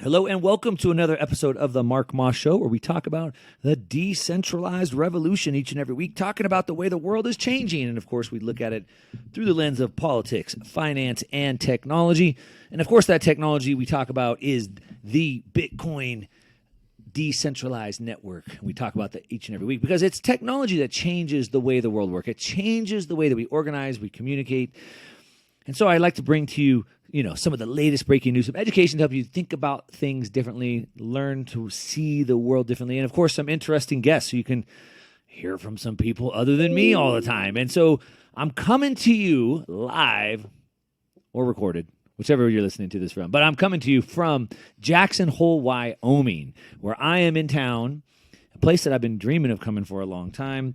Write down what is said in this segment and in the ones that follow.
Hello and welcome to another episode of the Mark Moss Show, where we talk about the decentralized revolution each and every week, talking about the way the world is changing. And of course, we look at it through the lens of politics, finance, and technology. And of course, that technology we talk about is the Bitcoin decentralized network. We talk about that each and every week because it's technology that changes the way the world works. It changes the way that we organize, we communicate. And so I like to bring to you, some of the latest breaking news, some education to help you think about things differently, learn to see the world differently, and of course, some interesting guests so you can hear from some people other than me all the time. And so I'm coming to you live or recorded, whichever you're listening to this from. But I'm coming to you from Jackson Hole, Wyoming, where I am in town, a place that I've been dreaming of coming for a long time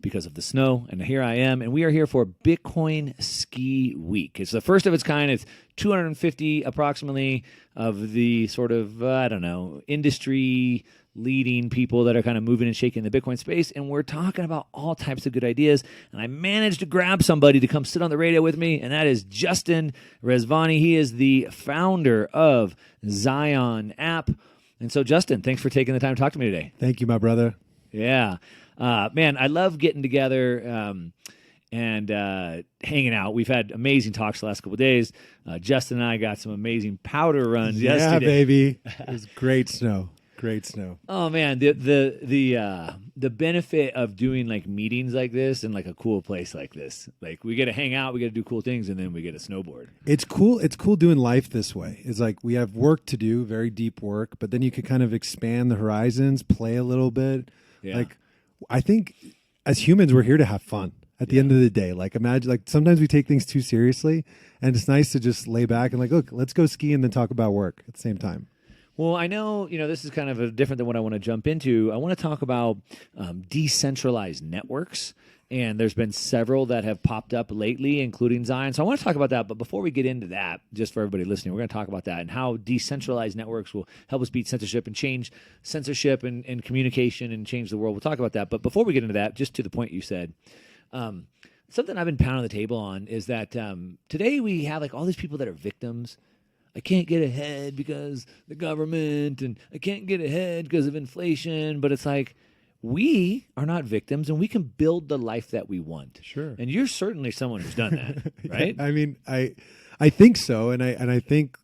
because of the snow, and here I am, and we are here for Bitcoin Ski Week. It's the first of its kind. It's 250 approximately of the sort of, industry leading people that are kind of moving and shaking the Bitcoin space, and we're talking about all types of good ideas, and I managed to grab somebody to come sit on the radio with me, and that is Justin Rezvani. He is the founder of Zion app, and so Justin, thanks for taking the time to talk to me today. Thank you, my brother. Yeah. Man, I love getting together and hanging out. We've had amazing talks the last couple of days. Justin and I got some amazing powder runs yesterday. Yeah, baby. It was great snow. Great snow. Oh man, the benefit of doing like meetings like this in like a cool place like this. Like we get to hang out, we get to do cool things, and then we get to snowboard. It's cool. It's cool doing life this way. It's like we have work to do, very deep work, but then you could kind of expand the horizons, play a little bit. Yeah. Like I think as humans, we're here to have fun at the end of the day. Like imagine, like sometimes we take things too seriously, and it's nice to just lay back and like, look, let's go ski and then talk about work at the same time. Well, I know, this is kind of different than what I want to jump into. I want to talk about decentralized networks, and there's been several that have popped up lately, including Zion. So I want to talk about that. But before we get into that, just for everybody listening, we're going to talk about that and how decentralized networks will help us beat censorship and change censorship and communication and change the world. We'll talk about that. But before we get into that, just to the point you said, something I've been pounding the table on is that today we have like all these people that are victims. I can't get ahead because the government, and I can't get ahead because of inflation. But it's like, we are not victims, and we can build the life that we want. Sure. And you're certainly someone who's done that, right? Yeah, I mean, I think so, and I think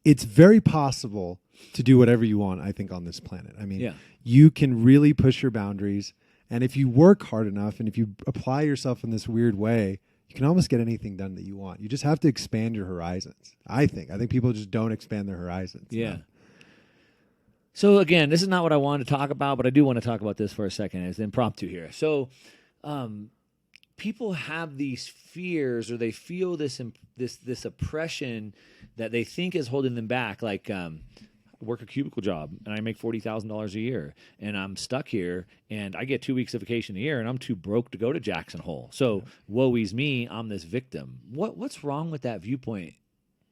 it's very possible to do whatever you want. I think on this planet. I mean, you can really push your boundaries, and if you work hard enough, and if you apply yourself in this weird way, you can almost get anything done that you want. You just have to expand your horizons. I think people just don't expand their horizons. Yeah. So again, this is not what I wanted to talk about, but I do want to talk about this for a second. It's impromptu here. So people have these fears, or they feel this oppression that they think is holding them back. Like I work a cubicle job and I make $40,000 a year, and I'm stuck here, and I get 2 weeks of vacation a year, and I'm too broke to go to Jackson Hole. So woe is me, I'm this victim. What's wrong with that viewpoint,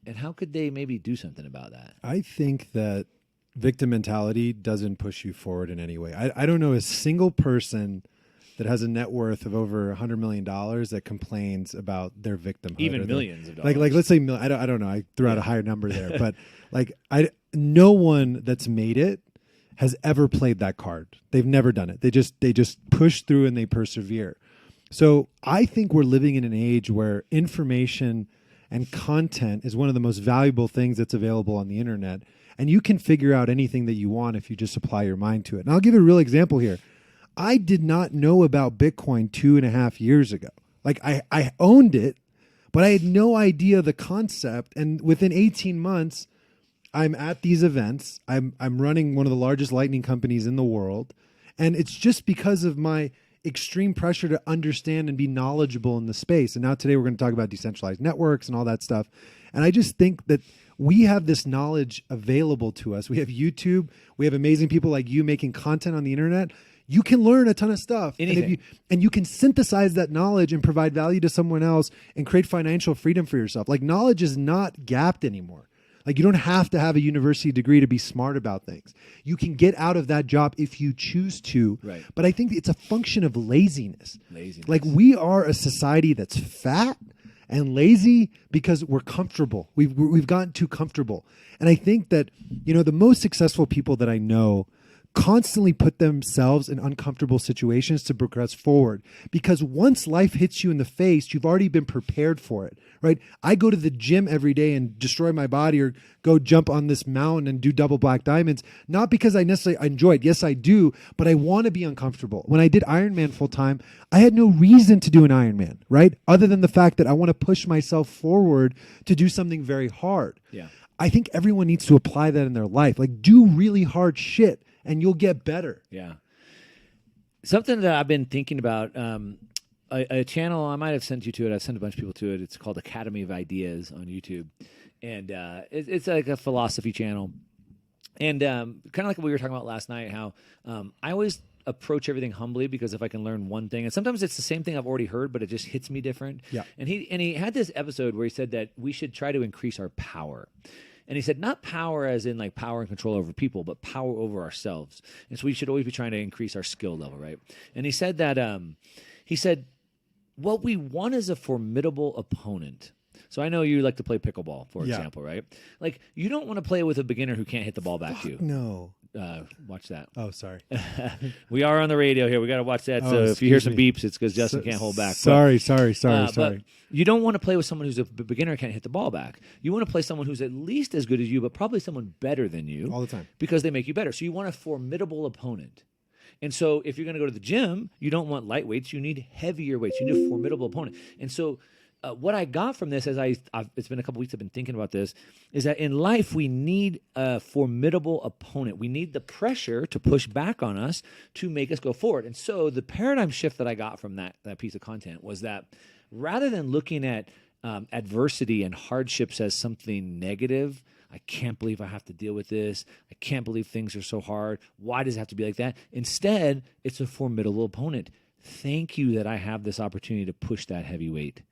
and how could they maybe do something about that? I think that victim mentality doesn't push you forward in any way. I don't know a single person that has a net worth of over $100 million that complains about their victimhood. Even millions of dollars. Like let's say, I don't know. I threw out a higher number there, but like no one that's made it has ever played that card. They've never done it. They just push through and they persevere. So I think we're living in an age where information and content is one of the most valuable things that's available on the internet. And you can figure out anything that you want if you just apply your mind to it. And I'll give you a real example here. I did not know about Bitcoin 2.5 years ago. Like I owned it, but I had no idea the concept. And within 18 months, I'm at these events. I'm running one of the largest lightning companies in the world. And it's just because of my extreme pressure to understand and be knowledgeable in the space. And now today we're going to talk about decentralized networks and all that stuff. And I just think that we have this knowledge available to us. We have YouTube. We have amazing people like you making content on the internet. You can learn a ton of stuff. And you can synthesize that knowledge and provide value to someone else and create financial freedom for yourself. Like knowledge is not gapped anymore. Like you don't have to have a university degree to be smart about things. You can get out of that job if you choose to. Right. But I think it's a function of laziness. Like we are a society that's fat and lazy because we're comfortable. We've gotten too comfortable. And I think that, the most successful people that I know constantly put themselves in uncomfortable situations to progress forward, because once life hits you in the face, you've already been prepared for it, right? I go to the gym every day and destroy my body, or go jump on this mountain and do double black diamonds, not because I necessarily enjoy it. Yes, I do, but I want to be uncomfortable. When I did Ironman full time, I had no reason to do an Ironman, right? Other than the fact that I want to push myself forward to do something very hard. Yeah. I think everyone needs to apply that in their life. Like, do really hard shit and you'll get better. Yeah. Something that I've been thinking about, a channel, I might have sent you to it. I've sent a bunch of people to it. It's called Academy of Ideas on YouTube. And it's like a philosophy channel. And kind of like what we were talking about last night, how I always approach everything humbly, because if I can learn one thing, and sometimes it's the same thing I've already heard, but it just hits me different. Yeah. And he had this episode where he said that we should try to increase our power. And he said, not power as in like power and control over people, but power over ourselves. And so we should always be trying to increase our skill level, right? And he said that, what we want is a formidable opponent. So I know you like to play pickleball, for example, right? Like, you don't want to play with a beginner who can't hit the ball back to you. No. Watch that. Oh, sorry. We are on the radio here. We got to watch that. So if you hear some beeps, it's because Justin can't hold back. Sorry. But you don't want to play with someone who's a beginner and can't hit the ball back. You want to play someone who's at least as good as you, but probably someone better than you. All the time. Because they make you better. So you want a formidable opponent. And so if you're going to go to the gym, you don't want lightweights. You need heavier weights. You need a formidable opponent. And so what I got from this, as it's been a couple weeks I've been thinking about this, is that in life we need a formidable opponent. We need the pressure to push back on us to make us go forward. And so the paradigm shift that I got from that piece of content was that rather than looking at adversity and hardships as something negative, I can't believe I have to deal with this. I can't believe things are so hard. Why does it have to be like that? Instead, it's a formidable opponent. Thank you that I have this opportunity to push that heavy weight.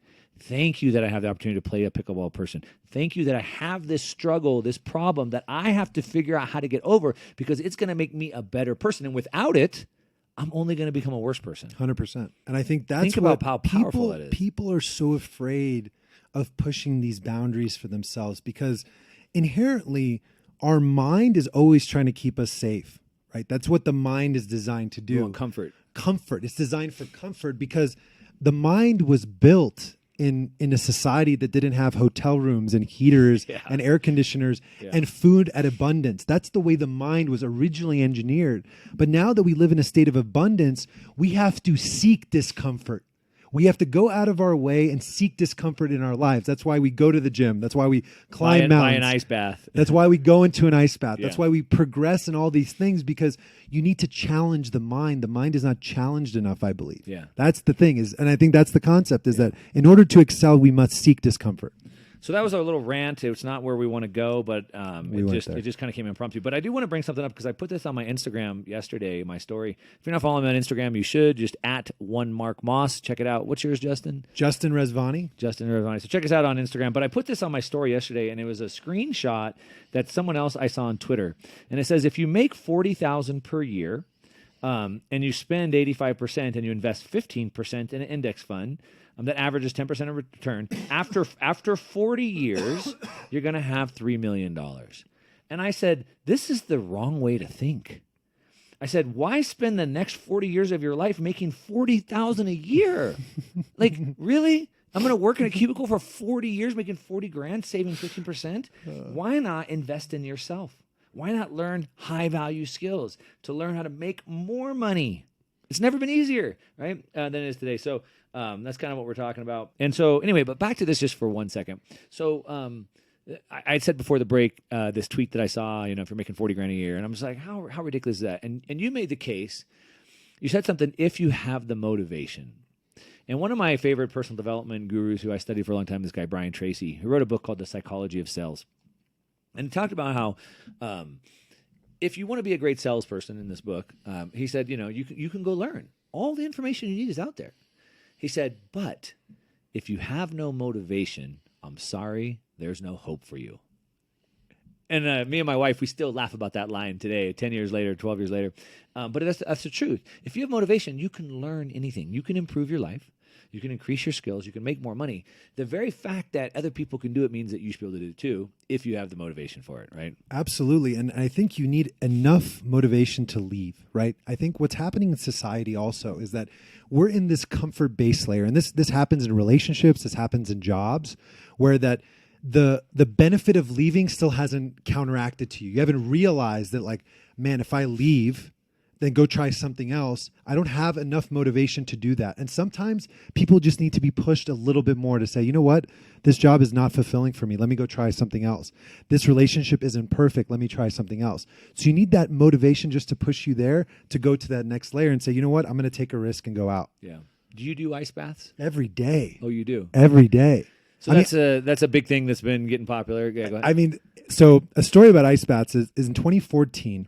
Thank you that I have the opportunity to play a pickleball person. Thank you that I have this struggle, this problem that I have to figure out how to get over, because it's going to make me a better person. And without it, I'm only going to become a worse person. 100%. And I think that's about how powerful that is. People are so afraid of pushing these boundaries for themselves, because inherently our mind is always trying to keep us safe, right? That's what the mind is designed to do. You want comfort. Comfort. It's designed for comfort, because the mind was built in a society that didn't have hotel rooms and heaters and air conditioners and food at abundance. That's the way the mind was originally engineered. But now that we live in a state of abundance, we have to seek discomfort. We have to go out of our way and seek discomfort in our lives. That's why we go to the gym. That's why we climb mountains. Buy an ice bath. That's why we go into an ice bath. Yeah. That's why we progress in all these things, because you need to challenge the mind. The mind is not challenged enough, I believe. Yeah. That's the thing, and I think that's the concept, is that in order to excel, we must seek discomfort. So that was a little rant. It's not where we want to go, but it just kind of came impromptu. But I do want to bring something up, because I put this on my Instagram yesterday, my story. If you're not following me on Instagram, you should. Just at @1MarkMoss. Check it out. What's yours, Justin? Justin Rezvani. Justin Rezvani. So check us out on Instagram. But I put this on my story yesterday, and it was a screenshot that someone else I saw on Twitter. And it says, if you make $40,000 per year, and you spend 85% and you invest 15% in an index fund, that averages 10% of return. After 40 years, you're going to have $3 million. And I said, this is the wrong way to think. I said, why spend the next 40 years of your life making $40,000 a year? Like, really? I'm going to work in a cubicle for 40 years making 40 grand, saving 15%? Why not invest in yourself? Why not learn high-value skills to learn how to make more money? It's never been easier, right, than it is today. So that's kind of what we're talking about. And so anyway, but back to this just for 1 second. So I said before the break this tweet that I saw, if you're making 40 grand a year, and I'm just like, how ridiculous is that? And you made the case. You said something, if you have the motivation. And one of my favorite personal development gurus who I studied for a long time, this guy, Brian Tracy, who wrote a book called The Psychology of Sales. And he talked about how if you want to be a great salesperson in this book, he said, you can go learn. All the information you need is out there. He said, but if you have no motivation, I'm sorry, there's no hope for you. And me and my wife, we still laugh about that line today, 10 years later, 12 years later. But that's the truth. If you have motivation, you can learn anything. You can improve your life. You can increase your skills. You can make more money. The very fact that other people can do it means that you should be able to do it too if you have the motivation for it, right? Absolutely. And I think you need enough motivation to leave, right? I think what's happening in society also is that we're in this comfort base layer. And this happens in relationships, this happens in jobs, where that the benefit of leaving still hasn't counteracted to you. You haven't realized that, like, man, if I leave, then go try something else, I don't have enough motivation to do that. And sometimes people just need to be pushed a little bit more to say, you know what, this job is not fulfilling for me. Let me go try something else. This relationship isn't perfect. Let me try something else. So you need that motivation just to push you there to go to that next layer and say, you know what, I'm going to take a risk and go out. Yeah. Do you do ice baths? Every day. Oh, you do? Every day. So that's a big thing that's been getting popular. Yeah, go ahead. I mean, so a story about ice baths is in 2014,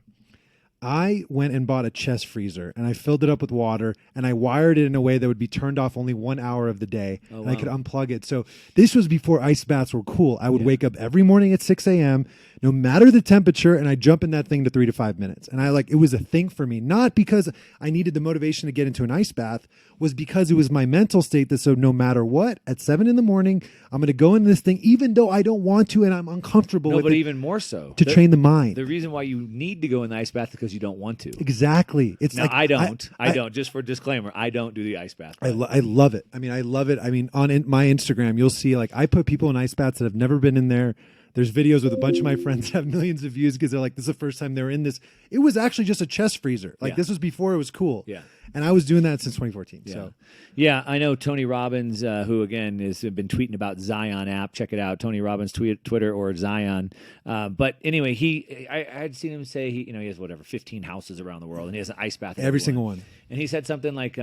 I went and bought a chest freezer and I filled it up with water and I wired it in a way that would be turned off only 1 hour of the day. Oh, and I could unplug it. So this was before ice baths were cool. I would wake up every morning at 6 a.m., no matter the temperature, and I jump in that thing to 3 to 5 minutes. And it was a thing for me, not because I needed the motivation to get into an ice bath, was because it was my mental state that so no matter what, at 7 in the morning, I'm going to go in this thing, even though I don't want to and I'm uncomfortable with but it. even more so. To train the mind. The reason why you need to go in the ice bath is because you don't want to. Exactly. It's now, like I don't. Just for disclaimer, I don't do the ice bath. I love it. I love it. On my Instagram, you'll see, like, I put people in ice baths that have never been in there. There's videos with a bunch of my friends that have millions of views because they're like, this is the first time they were in this. It was actually just a chest freezer. Like, this was before it was cool. Yeah. And I was doing that since 2014. Yeah. So, yeah, I know Tony Robbins, who again has been tweeting about Zion app. Check it out, Tony Robbins Twitter or Zion. But anyway, I had seen him say he has 15 houses around the world, and he has an ice bath. Every single one. And he said something like,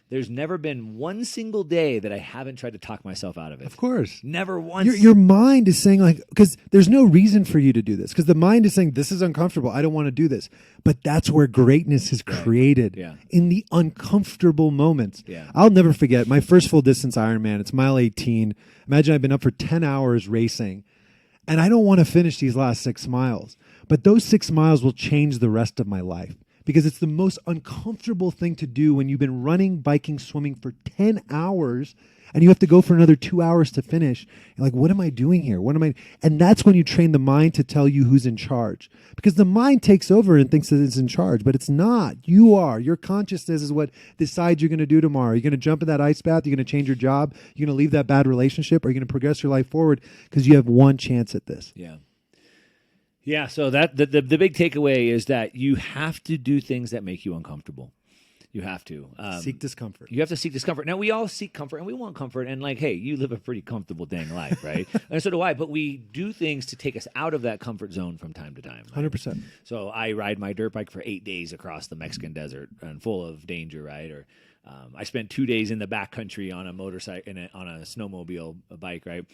"There's never been one single day that I haven't tried to talk myself out of it." Of course, never once. Your mind is saying, like, because there's no reason for you to do this, because the mind is saying, this is uncomfortable. I don't want to do this. But that's where greatness is created. Yeah. In the uncomfortable moments. Yeah. I'll never forget my first full distance Ironman. It's mile 18. Imagine I've been up for 10 hours racing, and I don't want to finish these last 6 miles. But those 6 miles will change the rest of my life, because it's the most uncomfortable thing to do when you've been running, biking, swimming for 10 hours and you have to go for another 2 hours to finish. You're like, what am I doing here? And that's when you train the mind to tell you who's in charge, because the mind takes over and thinks that it's in charge, but it's not. You are. Your consciousness is what decides you're going to do tomorrow. You're going to jump in that ice bath. You're going to change your job. You're going to leave that bad relationship, or you're going to progress your life forward, because you have one chance at this. Yeah. Yeah, so that the big takeaway is that you have to do things that make you uncomfortable. You have to. Seek discomfort. You have to seek discomfort. Now, we all seek comfort, and we want comfort. And, like, hey, you live a pretty comfortable dang life, right? And so do I. But we do things to take us out of that comfort zone from time to time. Right? 100%. So I ride my dirt bike for 8 days across the Mexican desert and full of danger, right? Or I spent 2 days in the backcountry on a motorcycle, on a snowmobile, a bike, right?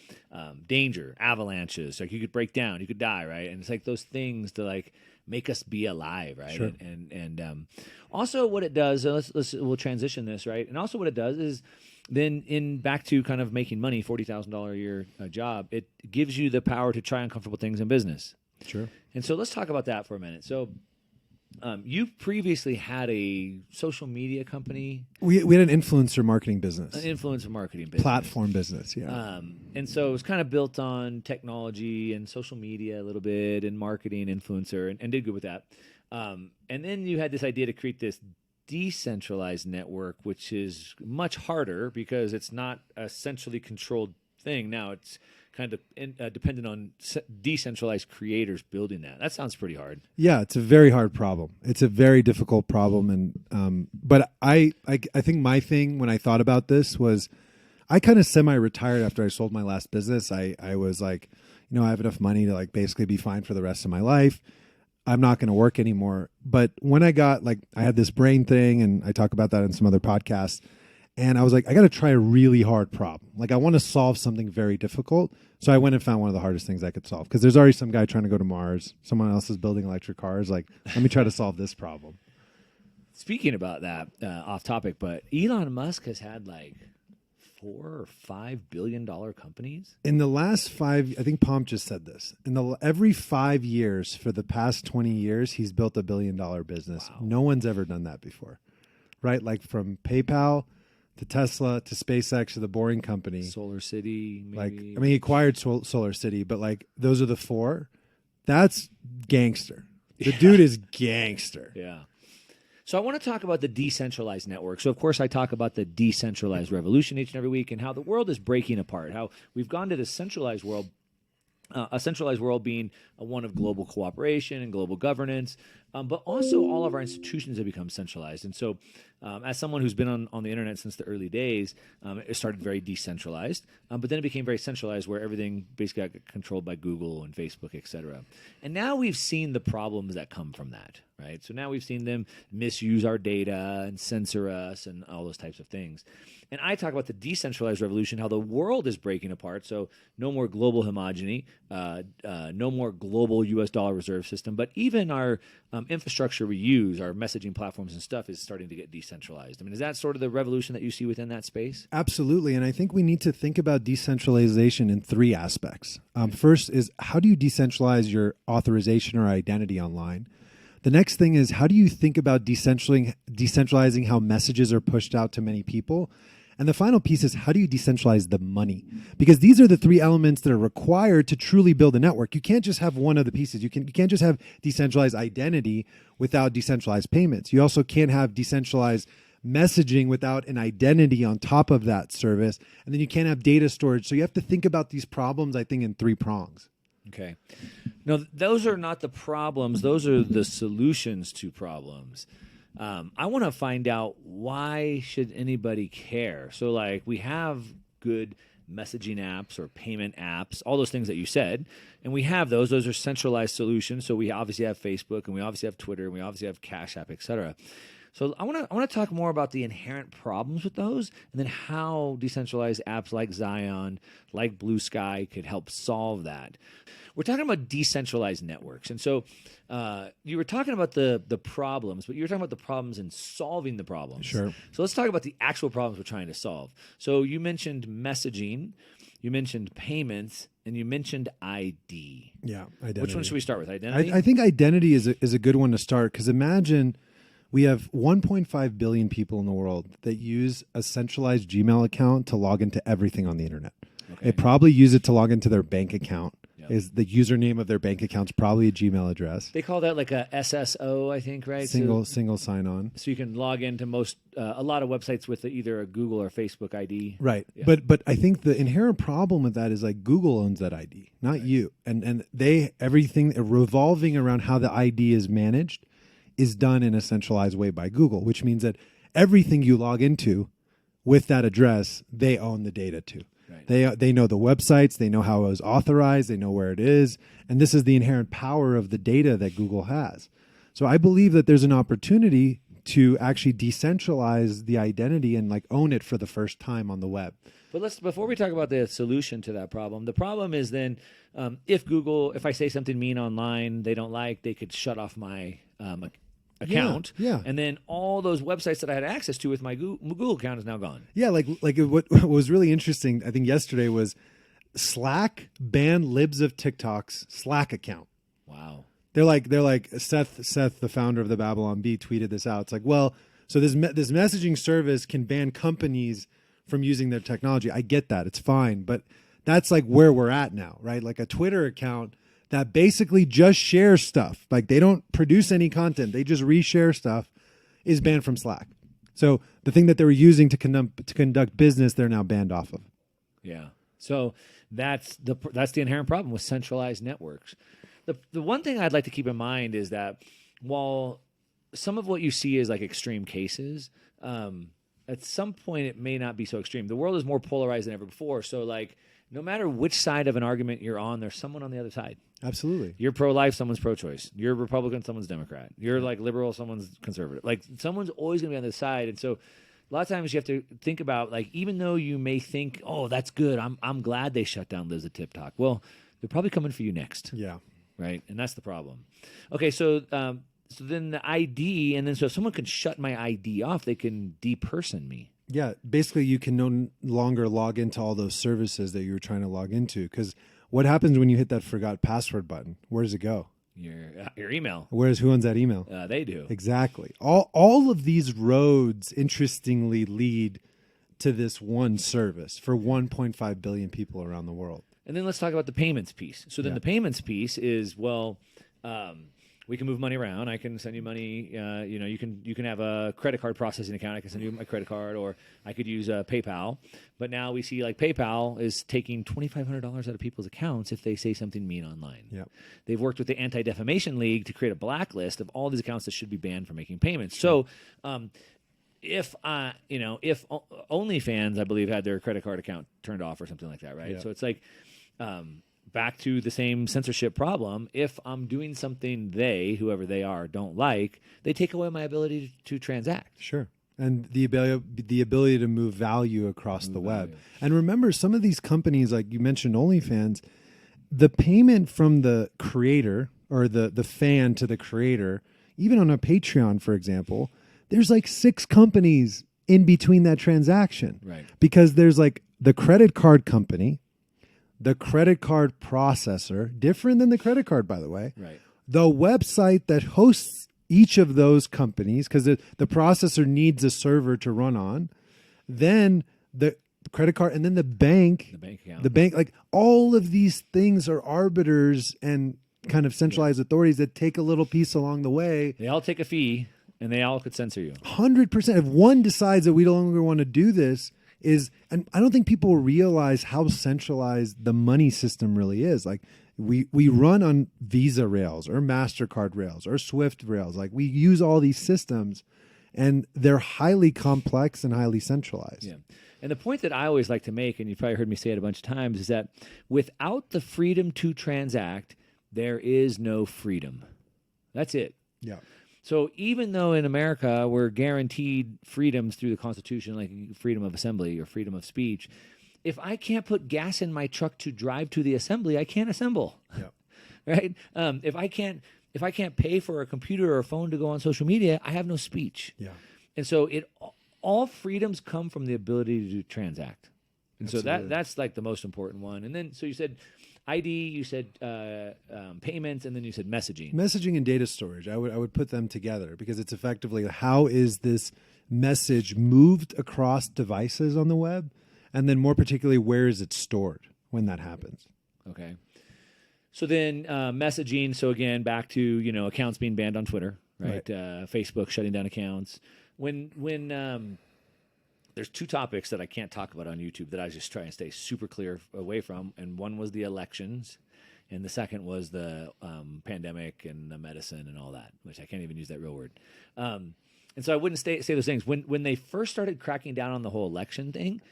Danger, avalanches. Like, you could break down, you could die, right? And it's like those things to, like, make us be alive, right? Sure. And also what it does, we'll transition this, right? And also what it does is then back to kind of making money, $40,000 a year job, it gives you the power to try uncomfortable things in business. Sure. And so let's talk about that for a minute. So you previously had a social media company. We had an influencer marketing business. An influencer marketing business. Platform business, yeah. And so it was kind of built on technology and social media a little bit, and marketing, influencer, and did good with that. And then you had this idea to create this decentralized network, which is much harder because it's not a centrally controlled thing. Now it's kind of dependent on decentralized creators building that. That sounds pretty hard. Yeah, it's a very hard problem. It's a very difficult problem, and but I think my thing when I thought about this was, I kind of semi-retired after I sold my last business. I was like, I have enough money to, like, basically be fine for the rest of my life. I'm not going to work anymore. But when I had this brain thing, and I talk about that in some other podcasts. And I was like, I got to try a really hard problem. Like, I want to solve something very difficult. So I went and found one of the hardest things I could solve, because there's already some guy trying to go to Mars. Someone else is building electric cars. Like, let me try to solve this problem. Speaking about that, off topic, but Elon Musk has had like $4 or $5 billion companies. In the last 5, I think Pomp just said this. Every 5 years for the past 20 years, he's built $1 billion business. Wow. No one's ever done that before, right? Like, from PayPal to Tesla to SpaceX to the Boring Company. Solar City, maybe. Like, I mean, he acquired Solar City, but like those are the four. That's gangster. The dude is gangster. Yeah. So I want to talk about the decentralized network. So, of course, I talk about the decentralized revolution each and every week and how the world is breaking apart, how we've gone to this centralized world, a centralized world being one of global cooperation and global governance, but also all of our institutions have become centralized. And so as someone who's been on the internet since the early days, it started very decentralized, but then it became very centralized where everything basically got controlled by Google and Facebook, et cetera. And now we've seen the problems that come from that, right? So now we've seen them misuse our data and censor us and all those types of things. And I talk about the decentralized revolution, how the world is breaking apart. So no more global homogeny, no more global U.S. dollar reserve system, but even our infrastructure we use, our messaging platforms and stuff is starting to get decentralized. I mean, is that sort of the revolution that you see within that space? Absolutely. And I think we need to think about decentralization in three aspects. First is, how do you decentralize your authorization or identity online? The next thing is, how do you think about decentralizing how messages are pushed out to many people? And the final piece is, how do you decentralize the money? Because these are the three elements that are required to truly build a network. You can't just have one of the pieces. You can't just have decentralized identity without decentralized payments. You also can't have decentralized messaging without an identity on top of that service. And then you can't have data storage. So you have to think about these problems, I think, in three prongs. Okay. No, those are not the problems. Those are the solutions to problems. I want to find out, why should anybody care? So, like, we have good messaging apps or payment apps, all those things that you said, and we have those. Those are centralized solutions. So we obviously have Facebook, and we obviously have Twitter, and we obviously have Cash App, et cetera. So I want to talk more about the inherent problems with those, and then how decentralized apps like Zion, like Blue Sky, could help solve that. We're talking about decentralized networks, and so you were talking about the problems, but you were talking about the problems and solving the problems. Sure. So let's talk about the actual problems we're trying to solve. So you mentioned messaging, you mentioned payments, and you mentioned ID. Yeah, identity. Which one should we start with? Identity? I think identity is a good one to start, because imagine we have 1.5 billion people in the world that use a centralized Gmail account to log into everything on the internet. Okay. They probably use it to log into their bank account. Yep. Is the username of their bank account's probably a Gmail address. They call that like a SSO, I think, right? Single sign on. So you can log into a lot of websites with either a Google or Facebook ID. Right. Yeah. But I think the inherent problem with that is, like, Google owns that ID, not you. And they, everything revolving around how the ID is managed is done in a centralized way by Google, which means that everything you log into with that address, they own the data to. Right. They know the websites, they know how it was authorized, they know where it is, and this is the inherent power of the data that Google has. So I believe that there's an opportunity to actually decentralize the identity and, like, own it for the first time on the web. But before we talk about the solution to that problem, the problem is then if I say something mean online they don't like, they could shut off my account. Yeah. And then all those websites that I had access to with my Google account is now gone. Yeah, what was really interesting, I think yesterday, was Slack banned Libs of TikTok's Slack account. Wow. They're like Seth, the founder of the Babylon Bee, tweeted this out. It's like, well, so this messaging service can ban companies from using their technology. I get that. It's fine. But that's like where we're at now, right? Like a Twitter account that basically just shares stuff. Like, they don't produce any content. They just reshare stuff, is banned from Slack. So the thing that they were using to conduct business, they're now banned off of. Yeah. So that's the inherent problem with centralized networks. The one thing I'd like to keep in mind is that while some of what you see is like extreme cases, at some point it may not be so extreme. The world is more polarized than ever before. So, like, no matter which side of an argument you're on, there's someone on the other side. Absolutely. You're pro-life, someone's pro-choice. You're Republican, someone's Democrat. You're like liberal, someone's conservative. Like, someone's always going to be on the side. And so a lot of times you have to think about, like, even though you may think, oh, that's good, I'm glad they shut down Liz at TikTok. Well, they're probably coming for you next. Yeah. Right? And that's the problem. Okay, so then the ID, and then so if someone can shut my ID off, they can deperson me. Yeah, basically you can no longer log into all those services that you were trying to log into, because what happens when you hit that forgot password button? Where does it go? Your email. Who owns that email? They do. Exactly. All of these roads, interestingly, lead to this one service for 1.5 billion people around the world. And then let's talk about the payments piece. So then the payments piece is, well, we can move money around. I can send you money. You can have a credit card processing account. I can send you my credit card, or I could use PayPal. But now we see like PayPal is taking $2,500 out of people's accounts if they say something mean online. Yep. They've worked with the Anti-Defamation League to create a blacklist of all these accounts that should be banned from making payments. So, if OnlyFans, I believe, had their credit card account turned off or something like that, right? Yeah. So it's like. Back to the same censorship problem. If I'm doing something whoever they are, don't like, they take away my ability to transact. Sure. And the ability to move value across the web. And remember, some of these companies, like you mentioned OnlyFans, the payment from the creator or the fan to the creator, even on a Patreon, for example, there's like 6 companies in between that transaction. Right. Because there's like the credit card company, the credit card processor, different than the credit card, by the way. Right. The website that hosts each of those companies, because the processor needs a server to run on, then the credit card, and then the bank account. The bank, like all of these things are arbiters and kind of centralized authorities that take a little piece along the way. They all take a fee, and they all could censor you. 100%. If one decides that we no longer want to do this, and I don't think people realize how centralized the money system really is. Like we run on Visa rails or MasterCard rails or Swift rails. Like we use all these systems, and they're highly complex and highly centralized. Yeah. And the point that I always like to make, and you've probably heard me say it a bunch of times, is that without the freedom to transact, there is no freedom. That's it. Yeah. So even though in America we're guaranteed freedoms through the Constitution, like freedom of assembly or freedom of speech, if I can't put gas in my truck to drive to the assembly, I can't assemble. Yeah. Right? If I can't pay for a computer or a phone to go on social media, I have no speech. Yeah. And so all freedoms come from the ability to transact. And Absolutely. so that's like the most important one. And then so you said ID, you said payments, and then you said messaging. Messaging and data storage, I would put them together because it's effectively how is this message moved across devices on the web, and then more particularly, where is it stored when that happens? Okay. So then messaging, so again, back to accounts being banned on Twitter, right? Facebook shutting down accounts. When there's 2 topics that I can't talk about on YouTube that I just try and stay super clear away from. And one was the elections, and the second was the pandemic and the medicine and all that, which I can't even use that real word. And so I wouldn't say those things. When they first started cracking down on the whole election thing,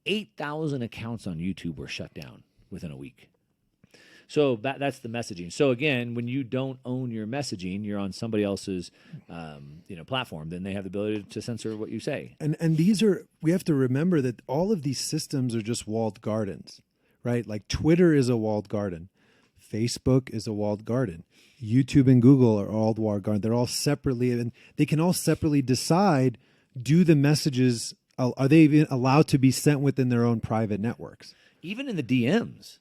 8,000 accounts on YouTube were shut down within a week. So that's the messaging. So again, when you don't own your messaging, you're on somebody else's platform, then they have the ability to censor what you say. And we have to remember that all of these systems are just walled gardens, right? Like Twitter is a walled garden. Facebook is a walled garden. YouTube and Google are all walled garden. They're all separately, and they can all separately decide, do the messages, are they even allowed to be sent within their own private networks? Even in the DMs.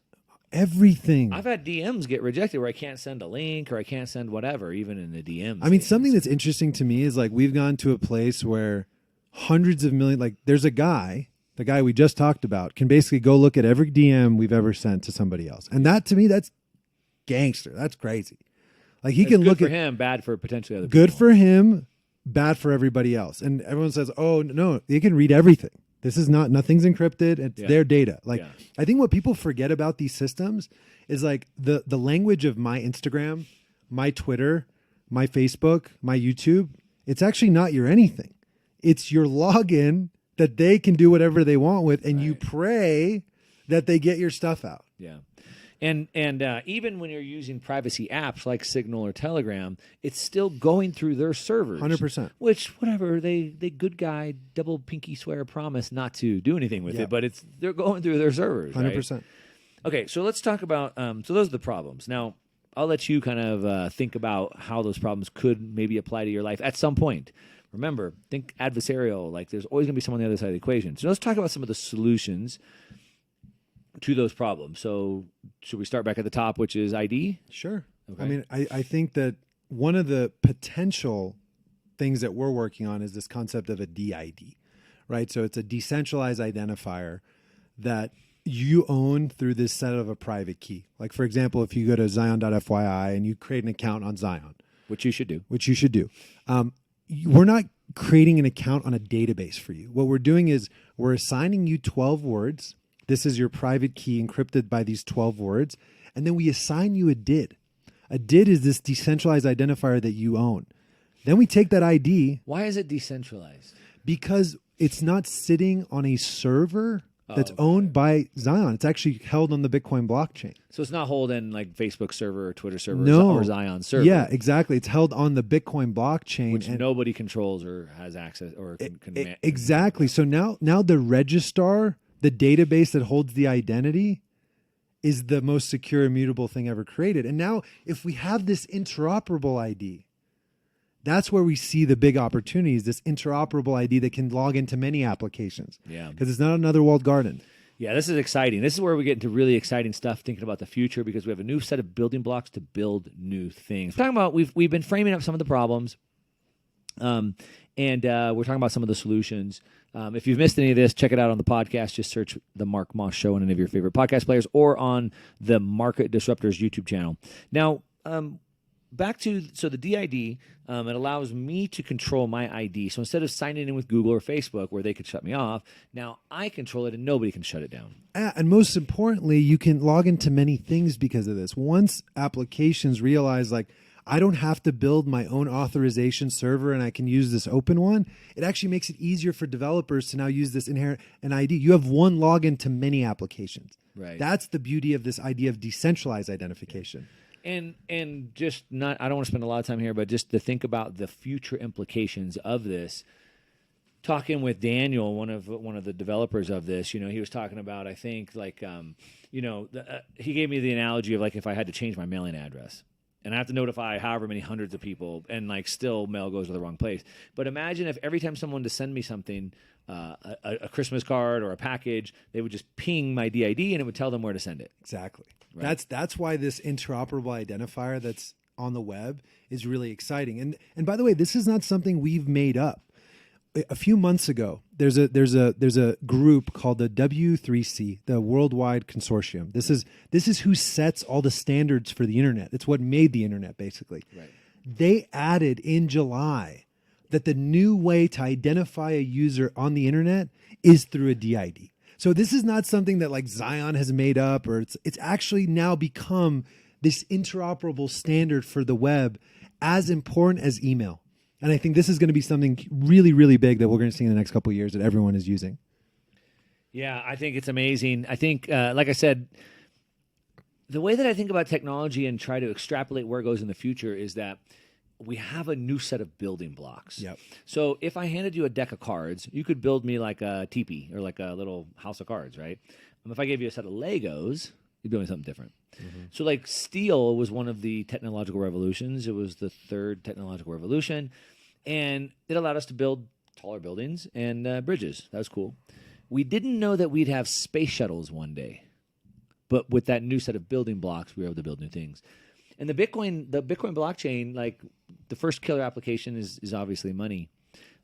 Everything. I've had DMs get rejected where I can't send a link or I can't send whatever, even in the DMs. I mean, something that's interesting to me is like we've gone to a place where hundreds of million, like there's a guy, the guy we just talked about, can basically go look at every DM we've ever sent to somebody else. And that to me, that's gangster. That's crazy. Like he can look at him, bad for potentially other people. Good for him, bad for everybody else. And everyone says, oh, no, they can read everything. This is nothing's encrypted. It's their data. Like, I think what people forget about these systems is like the language of my Instagram, my Twitter, my Facebook, my YouTube. It's actually not your anything. It's your login that they can do whatever they want with. And you pray that they get your stuff out. Yeah. And even when you're using privacy apps like Signal or Telegram, it's still going through their servers. 100%. Which, whatever, they good guy, double pinky swear promise not to do anything with it, but they're going through their servers. 100%. Right? Okay, so let's talk about, so those are the problems. Now, I'll let you kind of think about how those problems could maybe apply to your life at some point. Remember, think adversarial, like there's always going to be someone on the other side of the equation. So let's talk about some of the solutions to those problems. So should we start back at the top, which is ID? Sure. Okay. I mean, I think that one of the potential things that we're working on is this concept of a DID, right? So it's a decentralized identifier that you own through this set of a private key. Like, for example, if you go to zion.fyi and you create an account on Zion, Which you should do. We're not creating an account on a database for you. What we're doing is we're assigning you 12 words. This is your private key encrypted by these 12 words. And then we assign you a DID. A DID is this decentralized identifier that you own. Then we take that ID. Why is it decentralized? Because it's not sitting on a server that's owned by Zion. It's actually held on the Bitcoin blockchain. So it's not holding like Facebook server or Twitter server No. or Zion server. Yeah, exactly. It's held on the Bitcoin blockchain. Which nobody controls or has access or can Exactly. So now the registrar, the database that holds the identity, is the most secure, immutable thing ever created. And now if we have this interoperable ID, that's where we see the big opportunities, this interoperable ID that can log into many applications. Yeah. Because it's not another walled garden. Yeah, this is exciting. This is where we get into really exciting stuff, thinking about the future, because we have a new set of building blocks to build new things. We're talking about we've been framing up some of the problems, and we're talking about some of the solutions. If you've missed any of this, check it out on the podcast. Just search the Mark Moss Show on any of your favorite podcast players or on the Market Disruptors YouTube channel. Now, back to the DID, it allows me to control my ID. So instead of signing in with Google or Facebook where they could shut me off, now I control it and nobody can shut it down. And most importantly, you can log into many things because of this. Once applications realize, like, I don't have to build my own authorization server and I can use this open one, it actually makes it easier for developers to now use this inherent an ID. You have one login to many applications. Right. That's the beauty of this idea of decentralized identification. And just not, I don't want to spend a lot of time here, but just to think about the future implications of this. Talking with Daniel, one of the developers of this, he was talking about, I think, like, he gave me the analogy of like if I had to change my mailing address. And I have to notify however many hundreds of people, and like still mail goes to the wrong place. But imagine if every time someone to send me something, a Christmas card or a package, they would just ping my DID and it would tell them where to send it. Exactly. Right. That's why this interoperable identifier that's on the web is really exciting. And by the way, this is not something we've made up. A few months ago, there's a group called the W3C, the Worldwide Consortium. This is who sets all the standards for the internet. It's what made the internet, basically. Right. They added in July that the new way to identify a user on the internet is through a DID. So this is not something that like Zion has made up, or it's actually now become this interoperable standard for the web, as important as email. And I think this is going to be something really, really big that we're going to see in the next couple of years that everyone is using. Yeah, I think it's amazing. I think, like I said, the way that I think about technology and try to extrapolate where it goes in the future is that we have a new set of building blocks. Yep. So if I handed you a deck of cards, you could build me like a teepee or like a little house of cards, right? If I gave you a set of Legos, you're doing something different. Mm-hmm. So like steel was one of the technological revolutions. It was the third technological revolution. And it allowed us to build taller buildings and bridges. That was cool. We didn't know that we'd have space shuttles one day. But with that new set of building blocks, we were able to build new things. And the Bitcoin blockchain, like the first killer application is obviously money.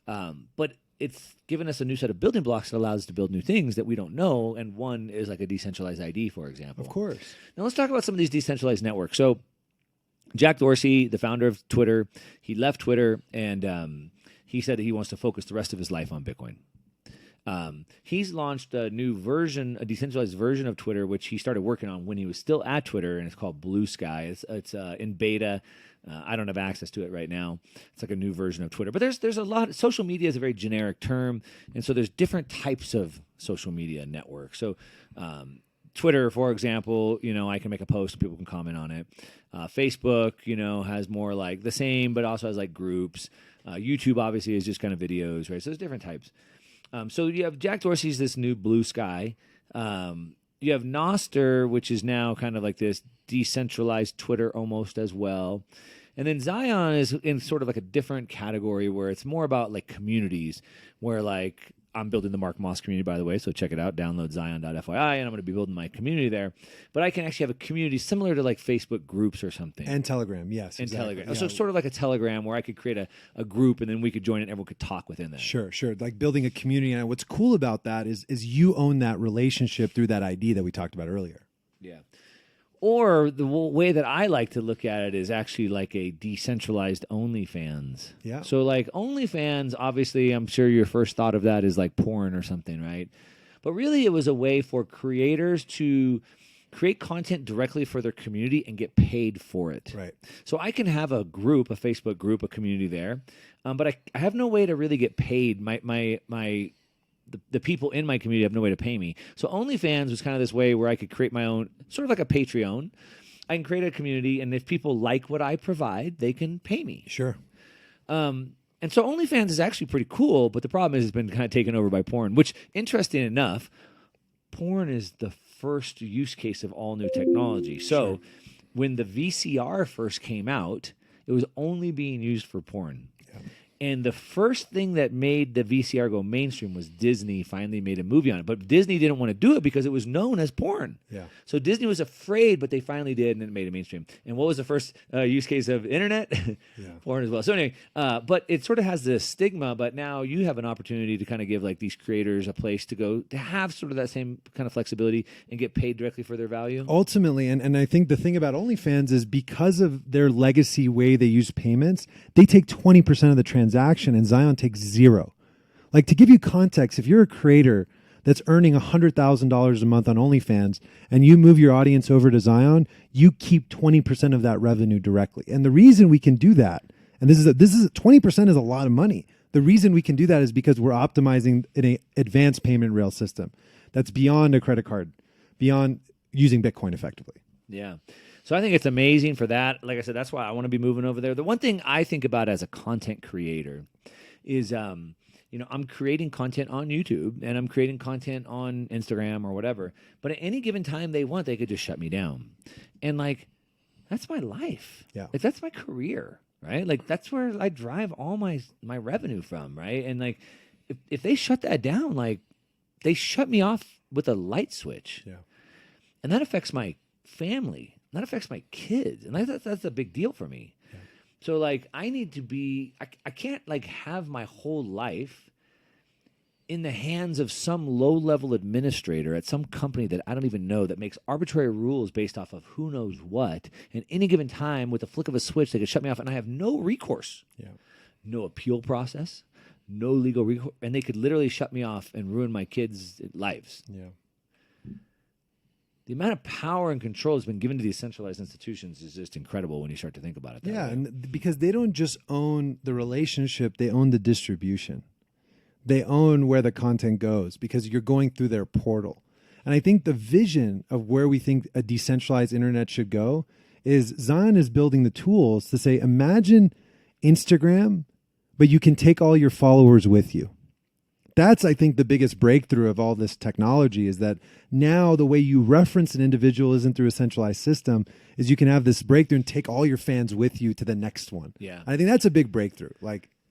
But it's given us a new set of building blocks that allows us to build new things that we don't know. And one is like a decentralized ID, for example. Of course. Now let's talk about some of these decentralized networks. So Jack Dorsey, the founder of Twitter, he left Twitter and he said that he wants to focus the rest of his life on Bitcoin. He's launched a new version, a decentralized version of Twitter, which he started working on when he was still at Twitter, and it's called Blue Sky. It's in beta. I don't have access to it right now. It's like a new version of Twitter. But there's a lot. Social media is a very generic term, and so there's different types of social media networks. So Twitter, for example, I can make a post and people can comment on it. Facebook, has more like the same, but also has like groups. YouTube obviously is just kind of videos, right? So there's different types. So you have Jack Dorsey's this new Blue Sky. You have Nostr, which is now kind of like this decentralized Twitter almost as well. And then Zion is in sort of like a different category where it's more about like communities, where like I'm building the Mark Moss community, by the way, so check it out. Download zion.fyi, and I'm going to be building my community there. But I can actually have a community similar to like Facebook groups or something. And Telegram, yes. And exactly. Telegram. Yeah. So sort of like a Telegram where I could create a group, and then we could join it and everyone could talk within that. Sure. Like building a community. And what's cool about that is you own that relationship through that ID that we talked about earlier. Yeah. Or the way that I like to look at it is actually like a decentralized OnlyFans. Yeah. So like OnlyFans, obviously, I'm sure your first thought of that is like porn or something, right? But really it was a way for creators to create content directly for their community and get paid for it. Right. So I can have a group, a Facebook group, a community there, but I have no way to really get paid. The people in my community have no way to pay me. So OnlyFans was kind of this way where I could create my own, sort of like a Patreon. I can create a community, and if people like what I provide, they can pay me. Sure. And so OnlyFans is actually pretty cool, but the problem is it's been kind of taken over by porn, which, interesting enough, porn is the first use case of all new technology. So when the VCR first came out, it was only being used for porn. Yeah. And the first thing that made the VCR go mainstream was Disney finally made a movie on it. But Disney didn't want to do it because it was known as porn. Yeah. So Disney was afraid, but they finally did, and it made it mainstream. And what was the first use case of internet? Porn as well. So anyway, but it sort of has this stigma, but now you have an opportunity to kind of give like these creators a place to go to have sort of that same kind of flexibility and get paid directly for their value. Ultimately, and I think the thing about OnlyFans is because of their legacy way they use payments, they take 20% of the transaction and Zion takes 0. Like, to give you context, if you're a creator that's earning $100,000 a month on OnlyFans and you move your audience over to Zion, you keep 20% of that revenue directly. And the reason we can do that, and this is 20% is a lot of money. The reason we can do that is because we're optimizing an advanced payment rail system that's beyond a credit card, beyond using Bitcoin effectively. Yeah. So I think it's amazing for that. Like I said, that's why I want to be moving over there. The one thing I think about as a content creator is, I'm creating content on YouTube and I'm creating content on Instagram or whatever. But at any given time they want, they could just shut me down. And like, that's my life. Yeah. Like, that's my career, right? Like, that's where I drive all my revenue from, right? And like, if they shut that down, like, they shut me off with a light switch. Yeah. And that affects my family. That affects my kids. And that's a big deal for me. Yeah. So like, I need to be, I can't like have my whole life in the hands of some low-level administrator at some company that I don't even know that makes arbitrary rules based off of who knows what. And any given time, with the flick of a switch, they could shut me off and I have no recourse. Yeah. No appeal process, no legal recourse. And they could literally shut me off and ruin my kids' lives. Yeah. The amount of power and control that's been given to these centralized institutions is just incredible when you start to think about it. Yeah, and because they don't just own the relationship, they own the distribution. They own where the content goes because you're going through their portal. And I think the vision of where we think a decentralized internet should go is Zion is building the tools to say, imagine Instagram, but you can take all your followers with you. That's, I think, the biggest breakthrough of all this technology is that now the way you reference an individual isn't through a centralized system, is you can have this breakthrough and take all your fans with you to the next one. Yeah. I think that's a big breakthrough.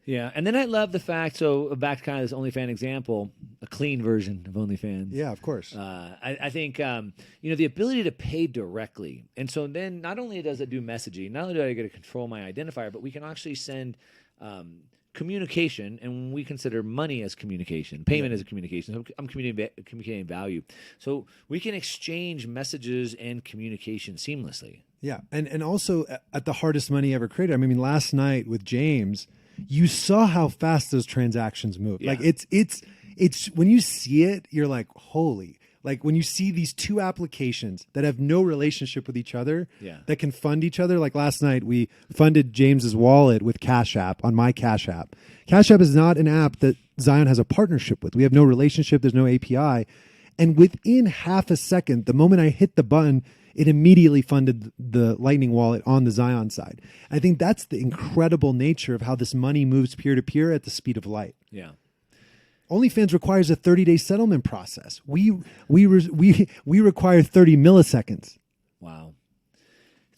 Yeah, and then I love the fact, so back to kind of this OnlyFans example, a clean version of OnlyFans. Yeah, of course. I think, the ability to pay directly. And so then not only does it do messaging, not only do I get to control my identifier, but we can actually send communication, and we consider money as communication, payment as a communication. So I'm communicating value. So we can exchange messages and communication seamlessly. Yeah, and also at the hardest money ever created. I mean, last night with James, you saw how fast those transactions move. Yeah. Like it's when you see it, you're like, holy. Like when you see these two applications that have no relationship with each other, that can fund each other. Like last night, we funded James's wallet with Cash App on my Cash App. Cash App is not an app that Zion has a partnership with. We have no relationship. There's no API. And within half a second, the moment I hit the button, it immediately funded the Lightning wallet on the Zion side. I think that's the incredible nature of how this money moves peer-to-peer at the speed of light. Yeah. OnlyFans requires a 30-day settlement process. We require 30 milliseconds. Wow.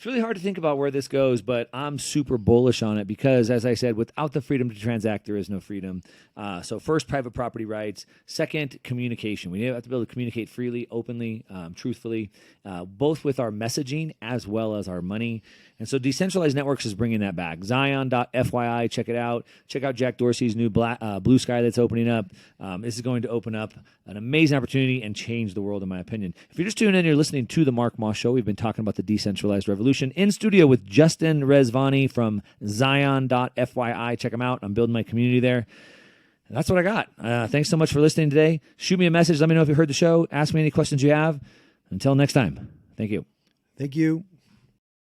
It's really hard to think about where this goes, but I'm super bullish on it because, as I said, without the freedom to transact, there is no freedom. So first, private property rights. Second, communication. We have to be able to communicate freely, openly, truthfully, both with our messaging as well as our money. And so Decentralized Networks is bringing that back. Zion.fyi, check it out. Check out Jack Dorsey's new Blue Sky that's opening up. This is going to open up an amazing opportunity and change the world, in my opinion. If you're just tuning in, you're listening to The Mark Moss Show. We've been talking about the Decentralized Revolution in studio with Justin Rezvani from Zion.fyi. Check him out. I'm building my community there. And that's what I got. Thanks so much for listening today. Shoot me a message. Let me know if you heard the show. Ask me any questions you have. Until next time, thank you. Thank you.